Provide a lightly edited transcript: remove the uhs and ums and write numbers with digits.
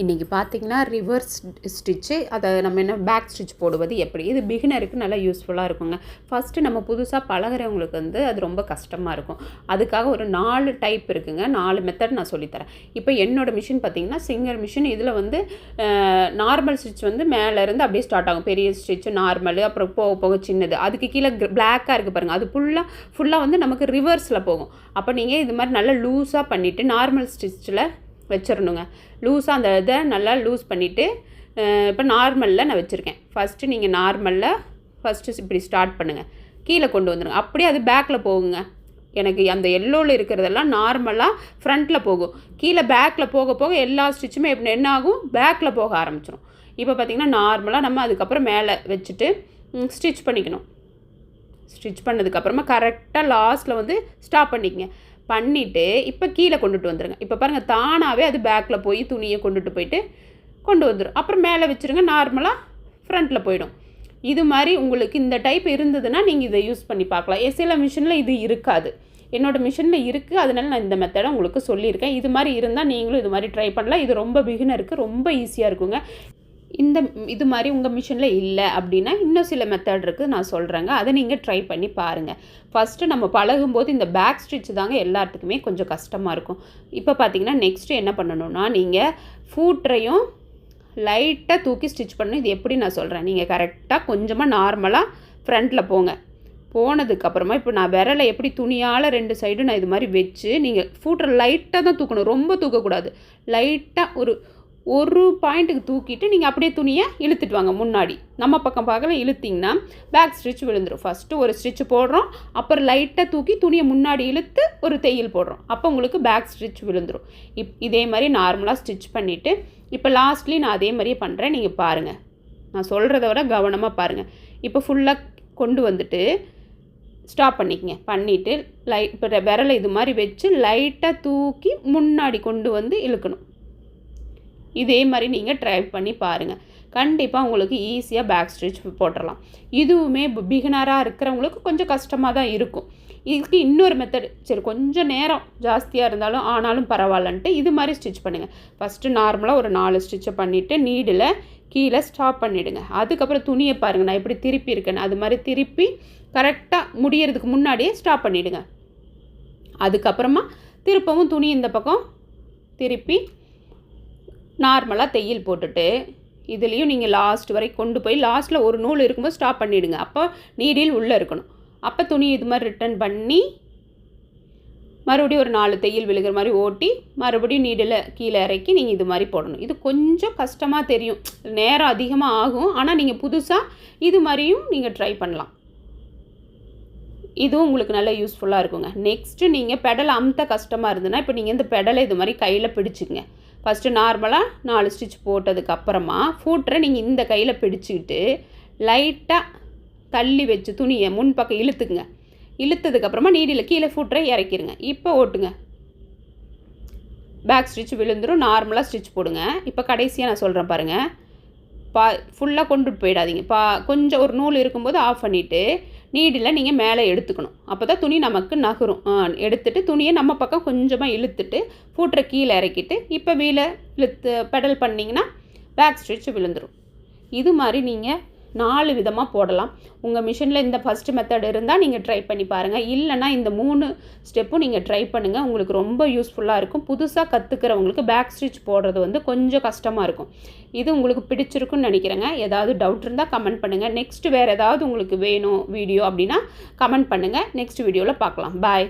இன்றைக்கி பார்த்திங்கன்னா reverse stitch அதை நம்ம என்ன பேக் ஸ்டிச் போடுவது எப்படி, இது பிகினருக்கு நல்லா யூஸ்ஃபுல்லாக இருக்குங்க. ஃபஸ்ட்டு நம்ம புதுசாக பழகிறவங்களுக்கு வந்து அது ரொம்ப கஷ்டமாக இருக்கும். அதுக்காக ஒரு 4 டைப் இருக்குங்க, 4 மெத்தட் நான் சொல்லித்தரேன். இப்போ என்னோடய மிஷின் பார்த்திங்கன்னா சிங்கர் மிஷின். இதில் வந்து நார்மல் ஸ்டிச் வந்து மேலேருந்து அப்படியே ஸ்டார்ட் ஆகும். பெரிய ஸ்டிச்சு நார்மலு, அப்புறம் போக போக சின்னது, அதுக்கு கீழே பிளாக்காக இருக்குது பாருங்கள், அது ஃபுல்லாக வந்து நமக்கு ரிவர்ஸில் போகும். அப்போ நீங்கள் இது மாதிரி நல்லா லூஸாக பண்ணிவிட்டு நார்மல் ஸ்டிச்சில் வச்சிடணுங்க. லூஸாக அந்த இதை நல்லா லூஸ் பண்ணிவிட்டு இப்போ நார்மலில் நான் வச்சுருக்கேன். ஃபஸ்ட்டு நீங்கள் நார்மலில் ஃபஸ்ட்டு இப்படி ஸ்டார்ட் பண்ணுங்கள், கீழே கொண்டு வந்துடுங்க. அப்படியே அது பேக்கில் போகுங்க. எனக்கு அந்த எல்லோவில் இருக்கிறதெல்லாம் நார்மலாக ஃப்ரண்ட்டில் போகும், கீழே பேக்கில் போக போக எல்லா ஸ்டிச்சுமே எப்படி என்ன ஆகும், பேக்கில் போக ஆரம்பிச்சிடும். இப்போ பார்த்திங்கன்னா நார்மலாக நம்ம அதுக்கப்புறம் மேலே வச்சுட்டு ஸ்டிச் பண்ணிக்கணும். ஸ்டிச் பண்ணதுக்கப்புறமா கரெக்டாக லாஸ்ட்டில் வந்து ஸ்டாப் பண்ணிக்கங்க. பண்ணிவிட்டு இப்போ கீழே கொண்டுட்டு வந்துடுங்க. இப்போ பாருங்கள் தானாகவே அது பேக்கில் போய் துணியை கொண்டு வந்துடும். அப்புறம் மேலே வச்சுருங்க, நார்மலாக ஃப்ரண்ட்டில் போயிடும். இது மாதிரி உங்களுக்கு இந்த டைப் இருந்ததுன்னா நீங்கள் இதை யூஸ் பண்ணி பார்க்கலாம். சில மிஷினில் இது இருக்காது, என்னோடய மிஷினில் இருக்குது, அதனால நான் இந்த மெத்தடை உங்களுக்கு சொல்லியிருக்கேன். இது மாதிரி இருந்தால் நீங்களும் இது மாதிரி ட்ரை பண்ணலாம். இது ரொம்ப பிகினருக்கு ரொம்ப ஈஸியாக இருக்குங்க. இது மாதிரி உங்கள் மிஷினில் இல்லை அப்படின்னா இன்னும் சில மெத்தட் இருக்குது, நான் சொல்கிறேங்க, அதை நீங்கள் ட்ரை பண்ணி பாருங்கள். ஃபஸ்ட்டு நம்ம பழகும்போது இந்த பேக் ஸ்டிச் தாங்க எல்லாத்துக்குமே கொஞ்சம் கஷ்டமாக இருக்கும். இப்போ பார்த்தீங்கன்னா நெக்ஸ்ட்டு என்ன பண்ணணும்னா, நீங்கள் ஃபூட்ரையும் லைட்டாக தூக்கி ஸ்டிச் பண்ணணும். இது எப்படி நான் சொல்கிறேன், நீங்கள் கரெக்டாக கொஞ்சமாக நார்மலாக ஃப்ரண்ட்டில் போங்க. போனதுக்கப்புறமா இப்போ நான் விரலை எப்படி துணியால் 2 சைடும் நான் இது மாதிரி வச்சு, நீங்கள் ஃபூட்ரை லைட்டாக தான் தூக்கணும், ரொம்ப தூக்கக்கூடாது. லைட்டாக ஒரு பாயிண்ட்டுக்கு தூக்கிட்டு நீங்கள் அப்படியே துணியை இழுத்துட்டு வாங்க. முன்னாடி நம்ம பக்கம் பார்க்கல இழுத்திங்கன்னா பேக் ஸ்டிச் விழுந்துடும். ஃபஸ்ட்டு ஒரு ஸ்டிச் போடுறோம், அப்புறம் லைட்டாக தூக்கி துணியை முன்னாடி இழுத்து ஒரு தையல் போடுறோம், அப்போ உங்களுக்கு பேக் ஸ்டிச் விழுந்துடும். இதே மாதிரி நார்மலாக ஸ்டிச் பண்ணிவிட்டு இப்போ லாஸ்ட்லி நான் அதே மாதிரியே பண்ணுறேன், நீங்கள் பாருங்கள். நான் சொல்கிறத விட கவனமாக பாருங்கள். இப்போ ஃபுல்லாக கொண்டு வந்துட்டு ஸ்டாப் பண்ணிக்கங்க. பண்ணிவிட்டு இப்போ விரலை இது மாதிரி வச்சு லைட்டாக தூக்கி முன்னாடி கொண்டு வந்து இழுக்கணும். இதே மாதிரி நீங்கள் ட்ரை பண்ணி பாருங்கள், கண்டிப்பாக உங்களுக்கு ஈஸியாக பேக் ஸ்டிச் போட்டுடலாம். இதுவுமே பிகினராக இருக்கிறவங்களுக்கு கொஞ்சம் கஷ்டமாக தான் இருக்கும். இதுக்கு இன்னொரு மெத்தட், சரி கொஞ்சம் நேரம் ஜாஸ்தியாக இருந்தாலும் ஆனாலும் பரவாயில்லன்ட்டு இது மாதிரி ஸ்டிச் பண்ணுங்கள். ஃபஸ்ட்டு நார்மலாக ஒரு 4 ஸ்டிச்சை பண்ணிவிட்டு நீடில் கீழே ஸ்டாப் பண்ணிவிடுங்க. அதுக்கப்புறம் துணியை பாருங்கள், நான் எப்படி திருப்பி இருக்கேன்னு அது மாதிரி திருப்பி கரெக்டாக முடியறதுக்கு முன்னாடியே ஸ்டாப் பண்ணிவிடுங்க. அதுக்கப்புறமா திருப்பவும் துணி இந்த பக்கம் திருப்பி நார்மலாக தையல் போட்டுட்டு இதுலேயும் நீங்கள் லாஸ்ட் வரைக்கும் கொண்டு போய் லாஸ்ட்டில் ஒரு நூல் இருக்கும்போது ஸ்டாப் பண்ணிவிடுங்க. அப்போ நீடில் உள்ளே இருக்கணும். அப்போ துணி இது மாதிரி ரிட்டன் பண்ணி மறுபடியும் ஒரு 4 தையல் விழுகிற மாதிரி ஓட்டி மறுபடியும் நீடில் கீழே இறக்கி நீங்கள் இது மாதிரி போடணும். இது கொஞ்சம் கஷ்டமாக தெரியும், நேரம் அதிகமாக ஆகும். ஆனால் நீங்கள் புதுசாக இது மாதிரியும் நீங்கள் ட்ரை பண்ணலாம். இதுவும் உங்களுக்கு நல்லா யூஸ்ஃபுல்லாக இருக்குங்க. நெக்ஸ்ட்டு நீங்கள் பெடல் அமுத்த கஷ்டமாக இருந்ததுன்னா இப்போ நீங்கள் இந்த பெடலை இது மாதிரி கையில் பிடிச்சிங்க. ஃபஸ்ட்டு நார்மலாக 4 ஸ்டிச் போட்டதுக்கப்புறமா ஃபூட்ரை நீங்கள் இந்த கையில் பிடிச்சிக்கிட்டு லைட்டாக தள்ளி வச்சு துணியை முன்பக்கம் இழுத்துக்குங்க. இழுத்ததுக்கப்புறமா நீடில் கீழே ஃபூட்ரை இறக்கிடுங்க. இப்போ ஓட்டுங்க, பேக் ஸ்டிச் விழுந்துடும். நார்மலாக ஸ்டிச் போடுங்க. இப்போ கடைசியாக நான் சொல்கிறேன் பாருங்கள், ஃபுல்லாக கொண்டுட்டு போயிடாதீங்க. கொஞ்சம் ஒரு நூல் இருக்கும்போது ஆஃப் பண்ணிவிட்டு நீடில் நீங்கள் மேலே எடுத்துக்கணும். அப்போ தான் துணி நமக்கு நகரும். எடுத்துகிட்டு துணியை நம்ம பக்கம் கொஞ்சமாக இழுத்துட்டு ஃபூட்ரை கீழே இறக்கிட்டு இப்போ பெடல் பண்ணிங்கன்னா பேக் ஸ்டிச் விழுந்துடும். இது மாதிரி நீங்கள் 4 விதமாக போடலாம். உங்கள் மிஷினில் இந்த ஃபஸ்ட்டு மெத்தட் இருந்தால் நீங்கள் ட்ரை பண்ணி பாருங்கள். இல்லைனா இந்த 3 ஸ்டெப்பும் நீங்கள் ட்ரை பண்ணுங்கள், உங்களுக்கு ரொம்ப யூஸ்ஃபுல்லாக இருக்கும். புதுசாக கற்றுக்கிறவங்களுக்கு பேக் ஸ்டிச் போடுறது வந்து கொஞ்சம் கஷ்டமாக இருக்கும். இது உங்களுக்கு பிடிச்சிருக்குன்னு நினைக்கிறேங்க. ஏதாவது டவுட் இருந்தால் கமெண்ட் பண்ணுங்கள். நெக்ஸ்ட்டு வேறு ஏதாவது உங்களுக்கு வேணும் வீடியோ அப்படின்னா கமெண்ட் பண்ணுங்கள். நெக்ஸ்ட் வீடியோவில் பார்க்கலாம். பாய்.